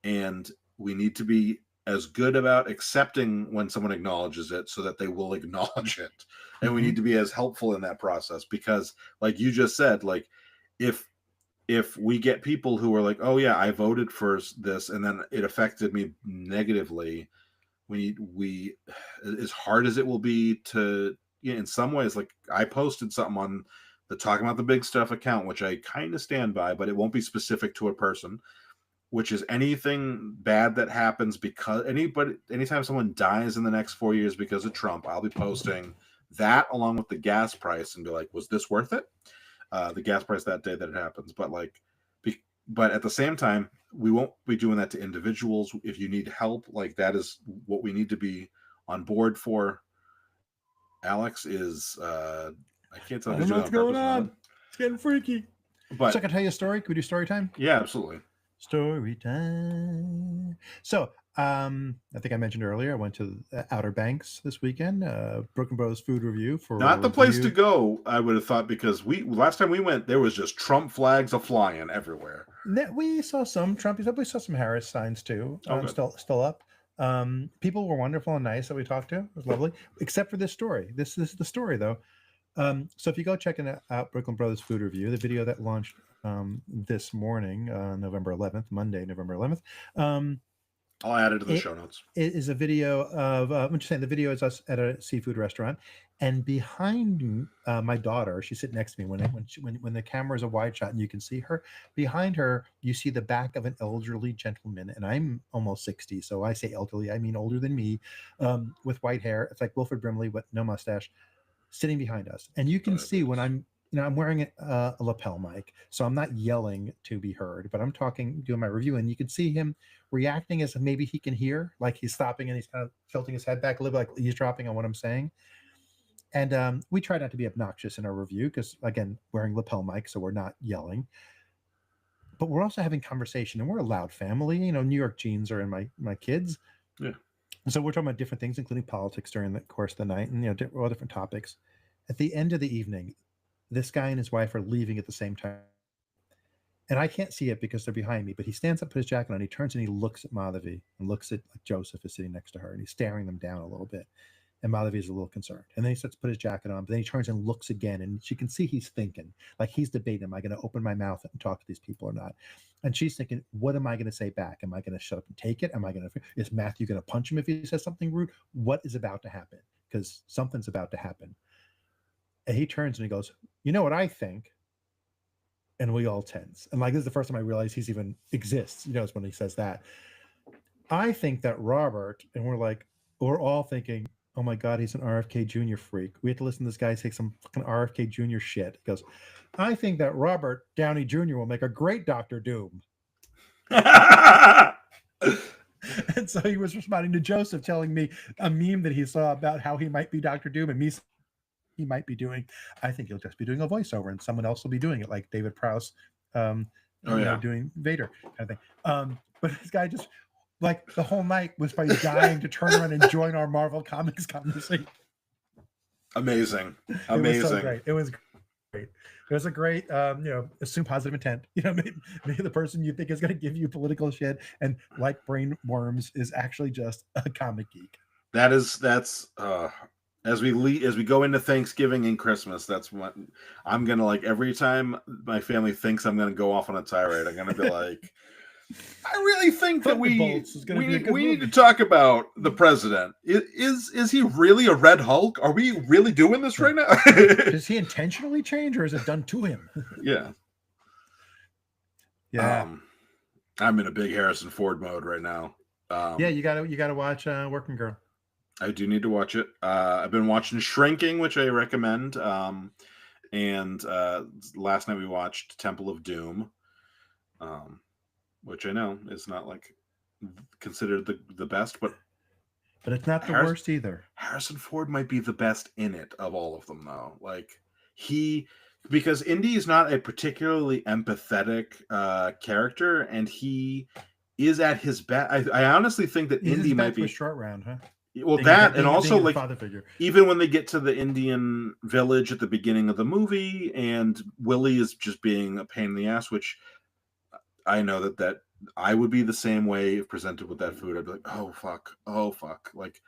And we need to be as good about accepting when someone acknowledges it so that they will acknowledge it. And we need to be as helpful in that process, because like you just said, like if if we get people who are like, oh yeah, I voted for this and then it affected me negatively, we as hard as it will be to, in some ways, like I posted something on the Talking About the Big Stuff account, which I kind of stand by, but it won't be specific to a person, which is anything bad that happens because anytime someone dies in the next 4 years because of Trump, I'll be posting that along with the gas price and be like, was this worth it? The gas price that day that it happens. But but at the same time, we won't be doing that to individuals. If you need help, like that is what we need to be on board for. Alex is I can't tell if he's doing it on purpose or not. It's getting freaky. But so I can tell you a story. Can we do story time? Yeah, absolutely. Story time. So I think I mentioned earlier, I went to Outer Banks this weekend, Brooklyn Brothers food review for not the place to go, I would have thought, because last time we went, there was just Trump flags a-flying everywhere. We saw some Trump, we saw some Harris signs too, still up. People were wonderful and nice that we talked to. It was lovely, except for this story. This is the story, though. So if you go check out Brooklyn Brothers food review, the video that launched this morning, November 11th, Monday, November 11th. I'll add it to the show notes. It is a video of, I'm just saying, the video is us at a seafood restaurant, and behind my daughter, she's sitting next to me when the camera is a wide shot and you can see her. Behind her, you see the back of an elderly gentleman, and I'm almost 60, so I say elderly, I mean older than me, with white hair. It's like Wilford Brimley, but no mustache, sitting behind us. And you can see when I'm wearing a lapel mic, so I'm not yelling to be heard, but I'm doing my review, and you can see him reacting as maybe he can hear, like he's stopping and he's kind of tilting his head back a little bit, like eavesdropping on what I'm saying. And we try not to be obnoxious in our review because, again, wearing lapel mics, so we're not yelling. But we're also having conversation, and we're a loud family. New York genes are in my kids. Yeah. And so we're talking about different things, including politics during the course of the night, and all different topics. At the end of the evening, this guy and his wife are leaving at the same time. And I can't see it because they're behind me, but he stands up, put his jacket on, he turns and he looks at Madhavi and looks at Joseph is sitting next to her, and he's staring them down a little bit. And Madhavi is a little concerned. And then he starts to put his jacket on, but then he turns and looks again, and she can see he's thinking, like he's debating, am I going to open my mouth and talk to these people or not? And she's thinking, what am I going to say back? Am I going to shut up and take it? Is Matthew going to punch him if he says something rude? What is about to happen? Because something's about to happen. And he turns and he goes, you know what I think? And we all tense. And this is the first time I realized he's even exists, is when he says that. I think that Robert, and we're all thinking, oh my God, he's an RFK Jr. freak. We have to listen to this guy say some fucking RFK Jr. shit. He goes, I think that Robert Downey Jr. will make a great Dr. Doom. And so he was responding to Joseph, telling me a meme that he saw about how he might be Dr. Doom, and me he might be doing, I think he'll just be doing a voiceover and someone else will be doing it, like David Prowse doing Vader kind of thing. But this guy just, the whole night was probably dying to turn around and join our Marvel Comics conversation. Amazing. It was so great. It was great. It was a great, assume positive intent. Maybe the person you think is going to give you political shit and like brain worms is actually just a comic geek. That's as we go into Thanksgiving and Christmas, that's what I'm gonna every time my family thinks I'm gonna go off on a tirade, I'm gonna be like, I really think that we need to talk about the president. Is he really a Red Hulk? Are we really doing this right now? Does he intentionally change, or is it done to him? Yeah. I'm in a big Harrison Ford mode right now. You gotta watch Working Girl. I do need to watch it. I've been watching Shrinking, which I recommend. And last night we watched Temple of Doom, which I know is not considered the best, but it's not the worst either. Harrison Ford might be the best in it of all of them, though. Because Indy is not a particularly empathetic character, and he is at his best. I honestly think that Indy might be Short Round, huh? Well, and also even when they get to the Indian village at the beginning of the movie, and Willie is just being a pain in the ass, which I know that I would be the same way if presented with that food. I'd be like, oh fuck,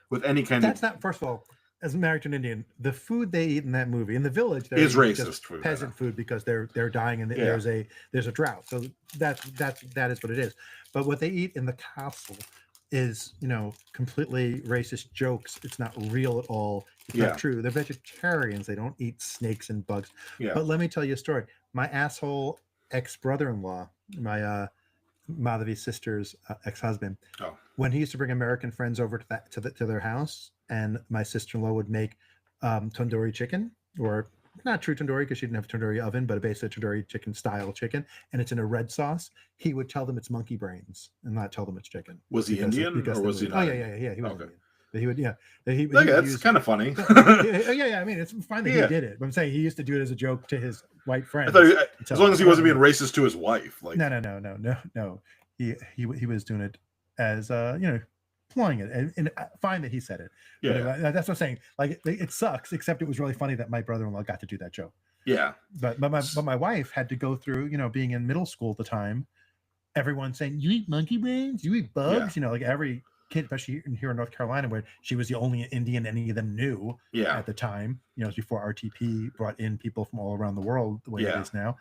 with any kind That's not. First of all, as an American Indian, the food they eat in that movie in the village Is eating just racist food, I peasant know. food because they're dying and Yeah. there's a drought. So that is what it is. But what they eat in the castle is, you know, completely racist jokes. It's not real at all. It's Yeah. not true. They're vegetarians. They don't eat snakes and bugs. Yeah. But let me tell you a story. My asshole ex-brother-in-law, my Madhavi's sister's ex-husband, Oh. when he used to bring American friends over to their house, and my sister-in-law would make tandoori chicken, or not true tandoori because she didn't have a tandoori oven, but a basic tandoori chicken style chicken, and it's in a red sauce. He would tell them it's monkey brains and not tell them it's chicken. Was he Indian or was he Oh not? yeah. He was Okay. Indian. But he would he Look, would that's use, kind of funny. yeah. I mean, it's fine that Yeah. he did it. But I'm saying he used to do it as a joke to his white friends. I thought as long as he wasn't being racist to his wife. Like No. He was doing it as you know, ploying it, and fine that he said it. Yeah. But that's what I'm saying. Like it sucks, except it was really funny that my brother-in-law got to do that joke. Yeah. But my wife had to go through, you know, being in middle school at the time, everyone saying, "You eat monkey brains? You eat bugs?" Yeah. You know, like every kid, especially here in North Carolina, where she was the only Indian any of them knew Yeah. at the time. You know, it was before RTP brought in people from all around the world the way it is now.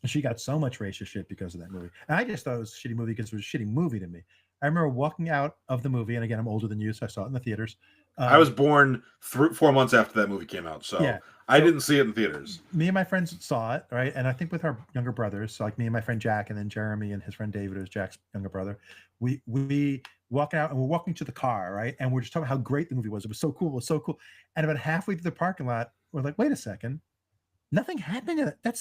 She got so much racist shit because of that movie. And I just thought it was a shitty movie because it was a shitty movie to me. I remember walking out of the movie, and again, I'm older than you, so I saw it in the theaters. I was born 4 months after that movie came out, so Yeah. I didn't see it in theaters. Me and my friends saw it, right? And I think with our younger brothers, so like me and my friend Jack, and then Jeremy and his friend David, who's Jack's younger brother, we walk out and we're walking to the car, right? And we're just talking about how great the movie was. It was so cool. It was so cool. And about halfway through the parking lot, we're like, wait a second. Nothing happened in it. That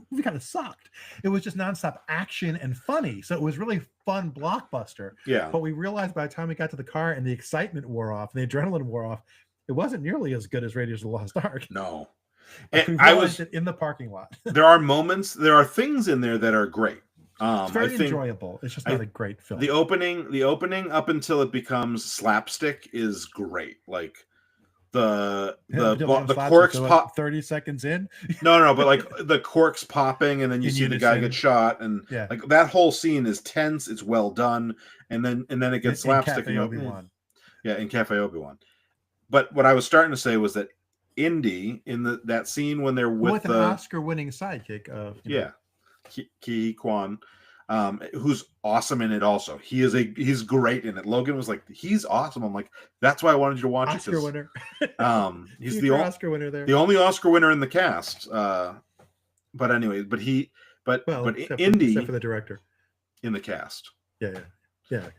movie kind of sucked. It was just nonstop action and funny. So it was really fun blockbuster. Yeah. But we realized by the time we got to the car and the excitement wore off, the adrenaline wore off, it wasn't nearly as good as Raiders of the Lost Ark. No. Like And I was in the parking lot. There are moments, there are things in there that are great. It's very enjoyable. It's just not a great film. The opening up until it becomes slapstick is great. Like the corks pop 30 seconds in. No, but like the corks popping, and then you see the guy get shot, and like that whole scene is tense. It's well done, and then it gets slapstick. In Obi-Wan. Yeah, in Cafe Obi-Wan. But what I was starting to say was that Indy in that scene when they're with an Oscar-winning sidekick of Ki Kwan, who's awesome in it. Also, he's great in it. Logan was like, he's awesome. I'm like, that's why I wanted you to watch Oscar it. Winner. He's the Oscar winner there. The only Oscar winner in the cast. But anyway, but Indy, except for the director in the cast. Yeah.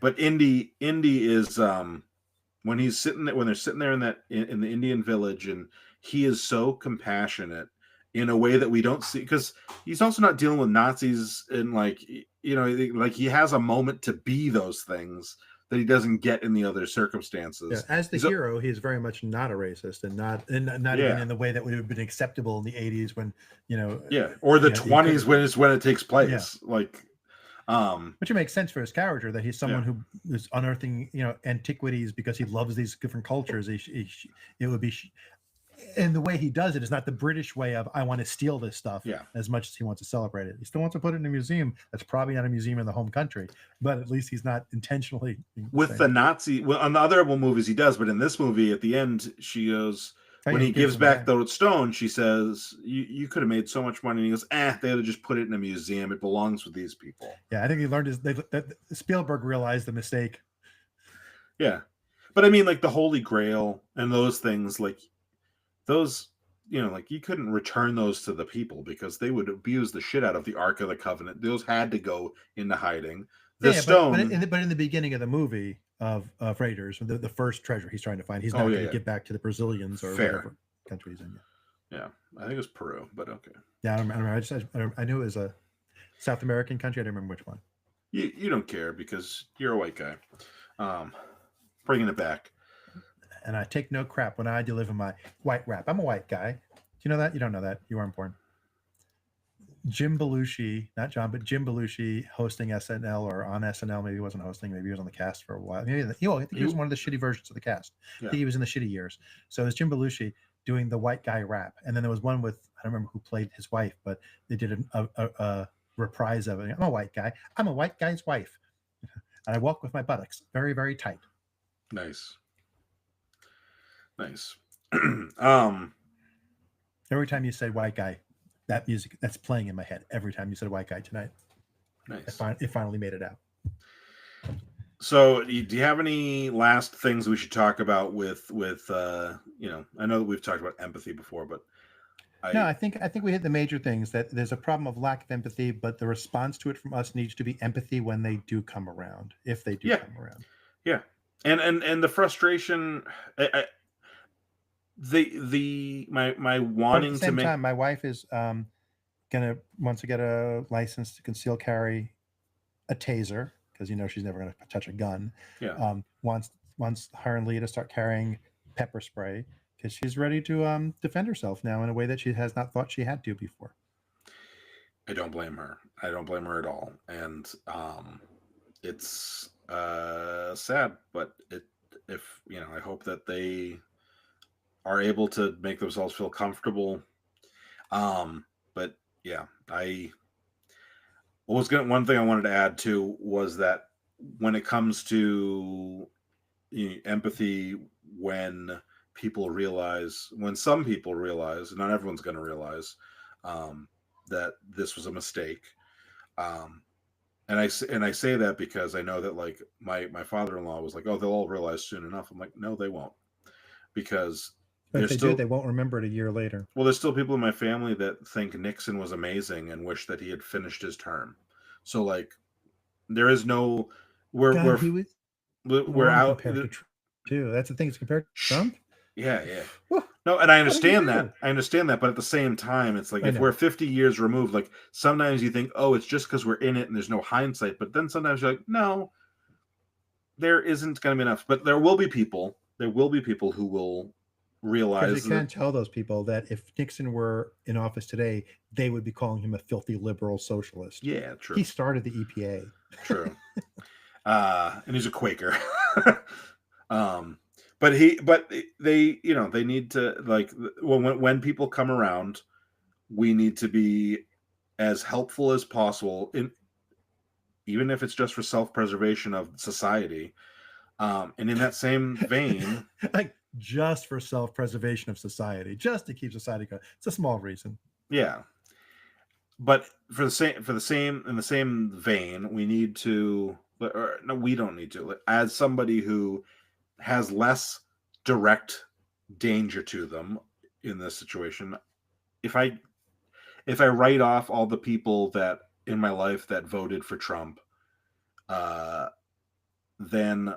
But Indy is when they're sitting there in the Indian village, and he is so compassionate in a way that we don't see, because he's also not dealing with Nazis, and like he has a moment to be those things that he doesn't get in the other circumstances. Yeah, as the hero, he's very much not a racist, and not even in the way that would have been acceptable in the 80s when or the 20s when it takes place. Which makes sense for his character, that he's someone who is unearthing antiquities because he loves these different cultures. It would be, and the way he does it is not the British way of, I want to steal this stuff as much as he wants to celebrate it. He still wants to put it in a museum that's probably not a museum in the home country, but at least he's not intentionally with the Nazi. Well, on the other movies he does, but in this movie at the end she goes, when he gives back the stone, she says, you could have made so much money. And he goes, they ought to just put it in a museum. It belongs with these people. Yeah, I think he learned that Spielberg realized the mistake. Yeah. But I mean, like the Holy Grail and those things, like those, like you couldn't return those to the people because they would abuse the shit out of the Ark of the Covenant. Those had to go into hiding. The stone. But in the beginning of the movie of Raiders, the first treasure he's trying to find, he's not going to get back to the Brazilians or whatever country he's in. Yeah, I think it was Peru, but okay. Yeah, I don't remember. I knew it was a South American country. I don't remember which one. You don't care because you're a white guy. Bringing it back. And I take no crap when I deliver my white rap. I'm a white guy. Do you know that? You don't know that. You weren't born. Jim Belushi, not John, but Jim Belushi hosting SNL, or on SNL. Maybe he wasn't hosting. Maybe he was on the cast for a while. Maybe I think he was one of the shitty versions of the cast. I think he was in the shitty years. So it was Jim Belushi doing the white guy rap. And then there was one with, I don't remember who played his wife, but they did a reprise of it. I'm a white guy. I'm a white guy's wife. And I walk with my buttocks very, very tight. Nice. Nice. Every time you said white guy, that music that's playing in my head. Every time you said white guy tonight, Nice. it finally made it out. So, do you have any last things we should talk about with I know that we've talked about empathy before, but No, I think we hit the major things. That there's a problem of lack of empathy, but the response to it from us needs to be empathy when they do come around, if they do yeah, come around. yeah, and the frustration, my But at wanting the to same make time, my wife is gonna wants to get a license to conceal carry a taser because she's never gonna touch a gun. yeah. Wants her and Leah to start carrying pepper spray because she's ready to defend herself now in a way that she has not thought she had to before. I don't blame her. I don't blame her at all, and it's sad, but I hope that they are able to make themselves feel comfortable. But yeah, one thing I wanted to add too was that when it comes to empathy, when some people realize, not everyone's going to realize, that this was a mistake. And I say that because I know that like my father-in-law was like, oh, they'll all realize soon enough. I'm like, no, they won't, because But if there's they do, still they won't remember it a year later. there's still people in my family that think Nixon was amazing and wish that he had finished his term. So like, there is no God, he was we're wrong out. compared to Trump too. That's the thing. It's compared to Trump. Yeah. Whew, No, and I what did he understand do? that. But at the same time, it's like I if know. we're 50 years removed, like sometimes you think, oh, it's just because we're in it and there's no hindsight. But then sometimes you're like, no, there isn't going to be enough. But there will be people. There will be people who will Because you realize that. can't tell those people that if Nixon were in office today, they would be calling him a filthy liberal socialist. Yeah, true. He started the EPA. True. And he's a Quaker. But they they need to, like, when people come around, we need to be as helpful as possible, even if it's just for self-preservation of society. And in that same vein, Like just for self-preservation of society, just to keep society going. It's a small reason. yeah. But in the same vein, we need to, or no, we don't need to. As somebody who has less direct danger to them in this situation, if I write off all the people that in my life that voted for Trump, then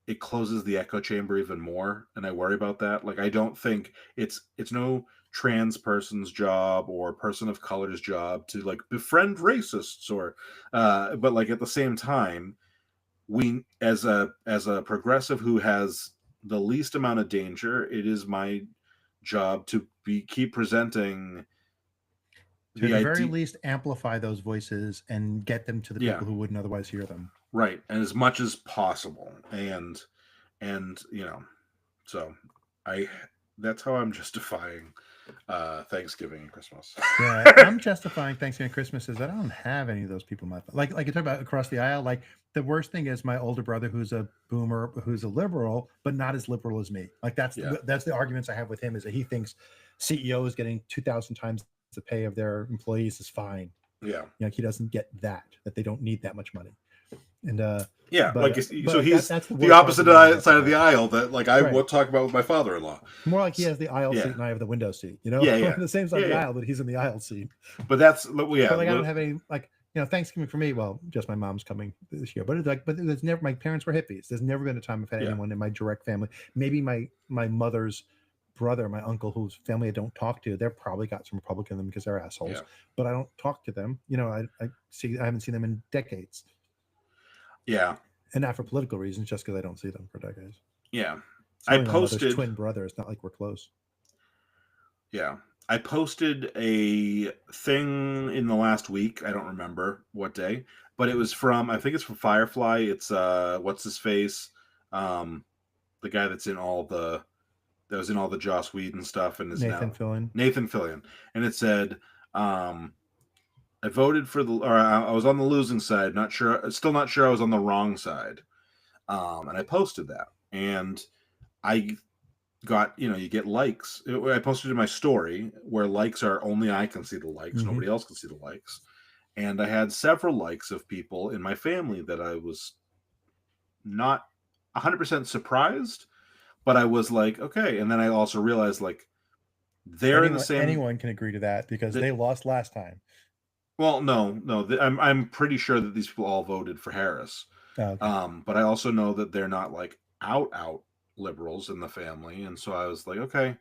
it closes the echo chamber even more, and I worry about that. Like, I don't think it's no trans person's job or person of color's job to like befriend racists, or but like at the same time, we as a progressive who has the least amount of danger, it is my job to keep presenting to at the very least amplify those voices and get them to the people who wouldn't otherwise hear them. Right, and as much as possible, and so that's how I'm justifying Thanksgiving and Christmas. Yeah, I'm justifying Thanksgiving and Christmas is that I don't have any of those people in my like you talk about across the aisle. Like the worst thing is my older brother who's a boomer, who's a liberal, but not as liberal as me. Like that's the arguments I have with him, is that he thinks CEOs getting 2,000 times the pay of their employees is fine. Yeah, he doesn't get that they don't need that much money. And so he's the opposite side of the aisle that like I would talk about with my father-in-law. More like he has the aisle seat and I have the window seat. The same side of the aisle, but he's in the aisle seat. But that's But like I don't have any like Thanksgiving for me. Well, just my mom's coming this year, but there's never, my parents were hippies. There's never been a time I've had anyone in my direct family. Maybe my mother's brother, my uncle, whose family I don't talk to, they're probably got some Republican in them because they're assholes. But I don't talk to them. I haven't seen them in decades. Yeah. And not for political reasons, just because I don't see them for decades. Yeah. I posted twin brothers, not like we're close. Yeah. I posted a thing in the last week. I don't remember what day, but it was I think it's from Firefly. It's what's his face? The guy that was in all the Joss Whedon stuff, and is Nathan Fillion. Nathan Fillion. And it said, I voted for I was on the losing side. Still not sure I was on the wrong side. And I posted that. and I got, you get likes. I posted in my story where likes are only I can see the likes, Mhm. nobody else can see the likes. And I had several likes of people in my family that I was not 100% surprised, but I was like, okay. And then I also realized, like, they're in the same. Anyone can agree to that because They, they lost last time. well, no. I'm pretty sure that these people all voted for Harris. Oh, okay. But I also know that they're not like out liberals in the family, and so I was like, okay,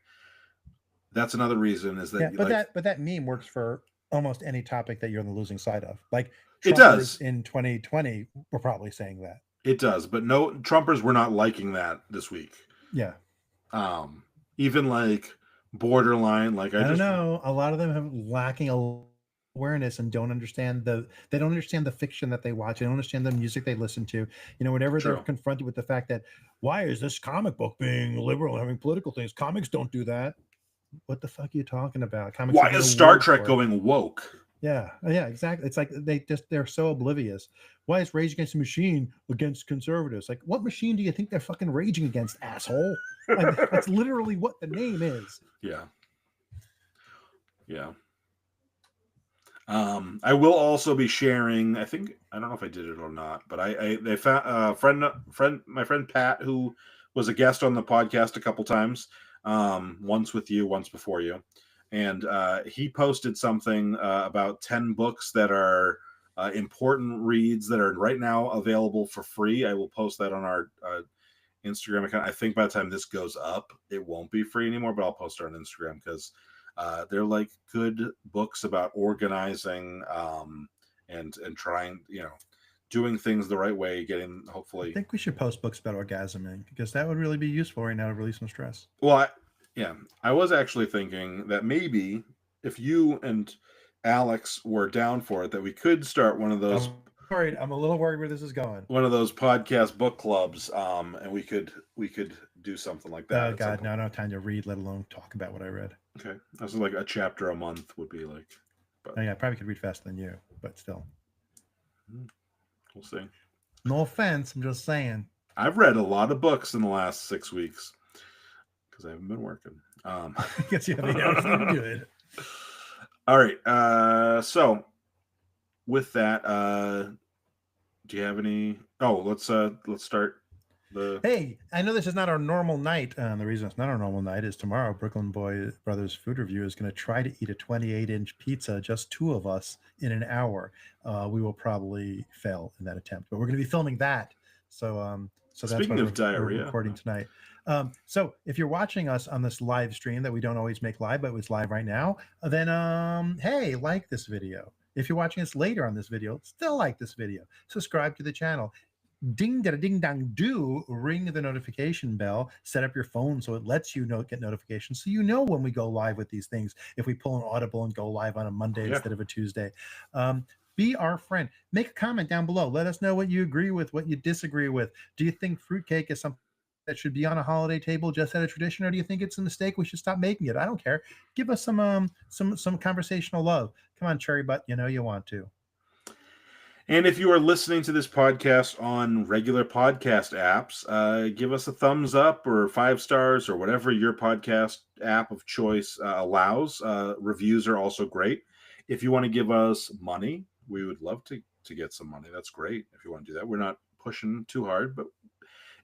that's another reason is Yeah, that, but like, that meme works for almost any topic that you're on the losing side of. Like it Trumpers does. in 2020 were probably saying that. It does, but no, Trumpers were not liking that this week. Yeah. Um, Even like borderline, like I don't know. A lot of them have lacking awareness and don't understand the fiction that they watch. They don't understand the music they listen to. Whenever they're True. confronted with the fact that why is this comic book being liberal and having political things? Comics don't do that. What the fuck are you talking about? Comics Why have is no Star word Trek for it. going woke? Yeah, yeah, exactly. It's like they're so oblivious. Why is Rage Against the Machine against conservatives? Like, what machine do you think they're fucking raging against, asshole? Like, that's literally what the name is. Yeah. Yeah. I will also be sharing. I don't know if I did it or not, but they found my friend Pat, who was a guest on the podcast a couple times, once with you, once before you, and he posted something about 10 books that are important reads that are right now available for free. I will post that on our Instagram account. I think by the time this goes up, it won't be free anymore, but I'll post it on Instagram because they're like good books about organizing and trying, doing things the right way, getting I hopefully. think we should post books about orgasming because that would really be useful right now to release some stress. Well, I was actually thinking that maybe if you and Alex were down for it, that we could start one of those I'm a little worried where this is going. podcast book clubs, and we could do something like that. Oh At some God, point. no, I don't have time to read, let alone talk about what I read. Okay, that's like a chapter a month would be like. But Oh yeah, I probably could read faster than you, but still. we'll see. No offense, I'm just saying. I've read a lot of books in the last 6 weeks because I haven't been working. I guess you have 8 hours to do it. All right. So with that, do you have any? Oh, let's start the. Hey, I know this is not our normal night. The reason it's not our normal night is tomorrow, Brooklyn Boy Brothers Food Review is going to try to eat a 28-inch pizza, just two of us, in an hour. We will probably fail in that attempt, but we're going to be filming that. So that's Speaking why of we're diarrhea, recording tonight. So if you're watching us on this live stream that we don't always make live, but it's live right now, then hey, like this video. If you're watching us later on this video, still like this video. Subscribe to the channel. Ding da ding dong do, ring the notification bell, set up your phone so it lets you get notifications so you know when we go live with these things, if we pull an audible and go live on a Monday instead of a Tuesday. Be our friend. Make a comment down below. Let us know what you agree with, what you disagree with. Do you think fruitcake is something that should be on a holiday table just out of tradition, or do you think it's a mistake, we should stop making it? I don't care. Give us some conversational love. Come on, Cherry Butt, you know you want to. And if you are listening to this podcast on regular podcast apps, give us a thumbs up or 5 stars or whatever your podcast app of choice allows. Reviews are also great. If you want to give us money, we would love to get some money. That's great if you want to do that. We're not pushing too hard, but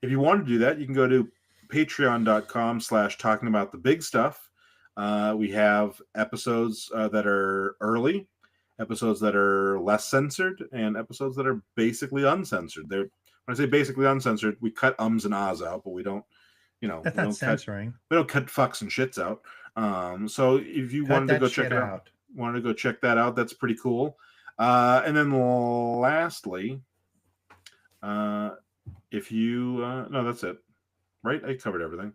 if you want to do that, you can go to patreon.com/talking about the big stuff. We have episodes that are early, episodes that are less censored, and episodes that are basically uncensored. When I say basically uncensored, we cut ums and ahs out, but we don't, That's not censoring. We don't cut fucks and shits out. So if you wanted to go check it out, that's pretty cool. And then lastly, if you no, that's it, right? I covered everything,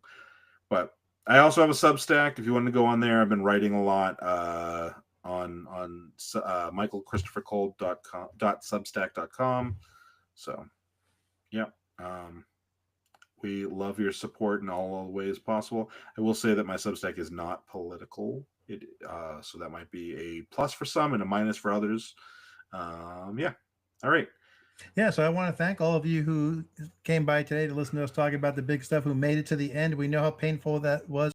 but I also have a Substack. If you want to go on there, I've been writing a lot on michaelchristophercole.substack.com. So yeah, we love your support in all the ways possible. I will say that my Substack is not political, so that might be a plus for some and a minus for others. Yeah, all right. Yeah, so I want to thank all of you who came by today to listen to us talk about the big stuff, who made it to the end. We know how painful that was